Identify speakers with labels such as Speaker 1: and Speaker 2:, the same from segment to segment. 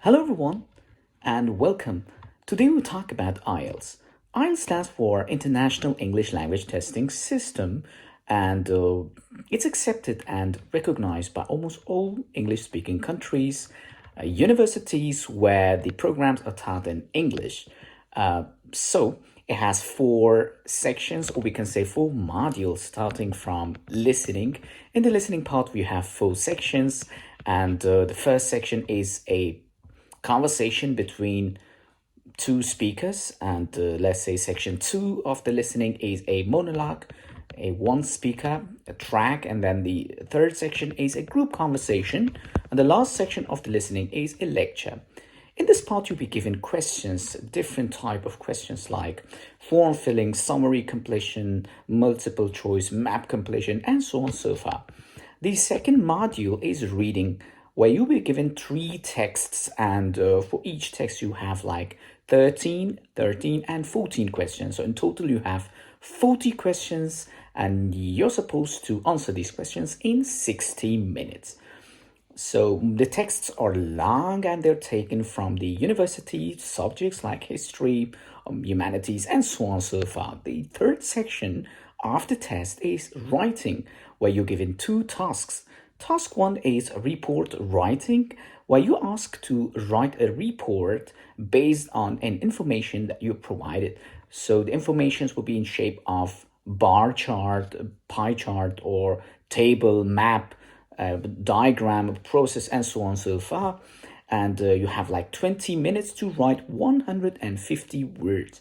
Speaker 1: Hello everyone and welcome. Today we'll talk about IELTS. IELTS stands for International English Language Testing System and it's accepted and recognized by almost all English-speaking countries, universities where the programs are taught in English. So it has four sections, or we can say four modules, starting from listening. In the listening part, we have four sections, and the first section is a conversation between two speakers, and let's say section two of the listening is a monologue, a one speaker, a track, and then the third section is a group conversation, and the last section of the listening is a lecture. In this part, you'll be given questions, different type of questions like form filling, summary completion, multiple choice, map completion, and so on and so forth. The second module is reading, where you'll be given three texts, and for each text you have like 13, and 14 questions. So in total you have 40 questions, and you're supposed to answer these questions in 60 minutes. So the texts are long and they're taken from the university subjects like history, humanities, and so on and so forth. The third section of the test is writing, where you're given two tasks. Task one is report writing, where you ask to write a report based on an information that you provided. So the informations will be in shape of bar chart, pie chart, or table, map, diagram, process, and so on and so forth. And you have like 20 minutes to write 150 words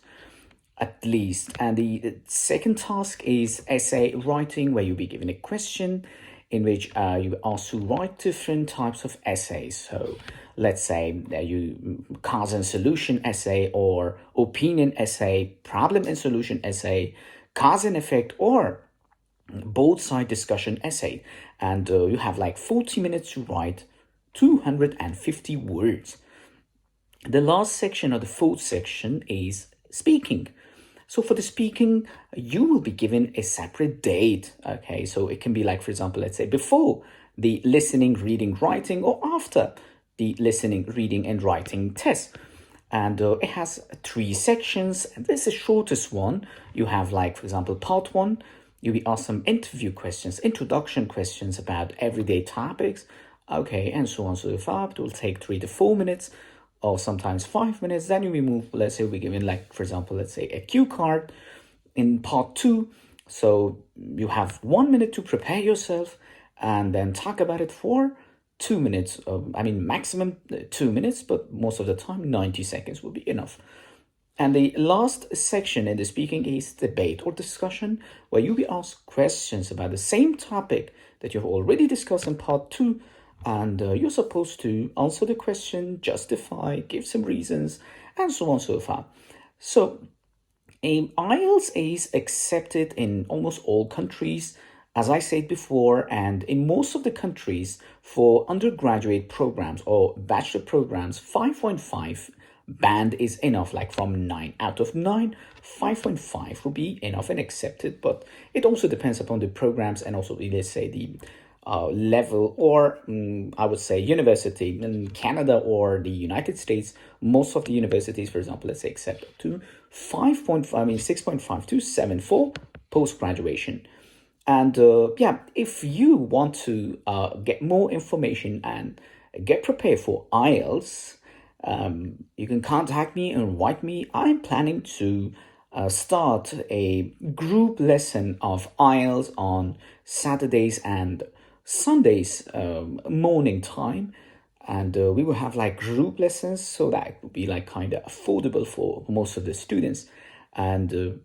Speaker 1: at least. And the second task is essay writing, where you'll be given a question in which you are asked to write different types of essays. So let's say that you cause and solution essay, or opinion essay, problem and solution essay, cause and effect, or both side discussion essay. And you have like 40 minutes to write 250 words. The last section, or the fourth section, is speaking. So for the speaking, you will be given a separate date. Okay, so it can be like, for example, let's say before the listening, reading, writing, or after the listening, reading, and writing test. And it has three sections, and this is the shortest one. You have like, for example, part one, you'll be asked some interview questions, introduction questions about everyday topics, okay, and so on and so forth. It will take 3 to 4 minutes, or sometimes 5 minutes. Then we move, let's say we're given like, for example, let's say a cue card in part two. So you have 1 minute to prepare yourself and then talk about it for 2 minutes. Maximum 2 minutes, but most of the time 90 seconds will be enough. And the last section in the speaking is debate or discussion, where you'll be asked questions about the same topic that you've already discussed in part two, and you're supposed to answer the question, justify, give some reasons, and so on and so forth. So IELTS is accepted in almost all countries, as I said before, and in most of the countries for undergraduate programs or bachelor programs, 5.5 band is enough. Like from 9 out of 9, 5.5 will be enough and accepted, but it also depends upon the programs and also, let's say, the level, or I would say university. In Canada or the United States, most of the universities, for example, let's say, accept to 6.5 to 7 for post-graduation. And if you want to get more information and get prepared for IELTS, you can contact me and write me. I'm planning to start a group lesson of IELTS on Saturdays and Sundays morning time, and we will have like group lessons, so that it will be like kind of affordable for most of the students. And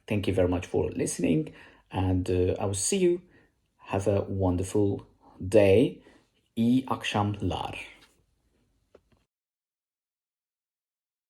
Speaker 1: thank you very much for listening, and I will see you. Have a wonderful day. İyi akşamlar.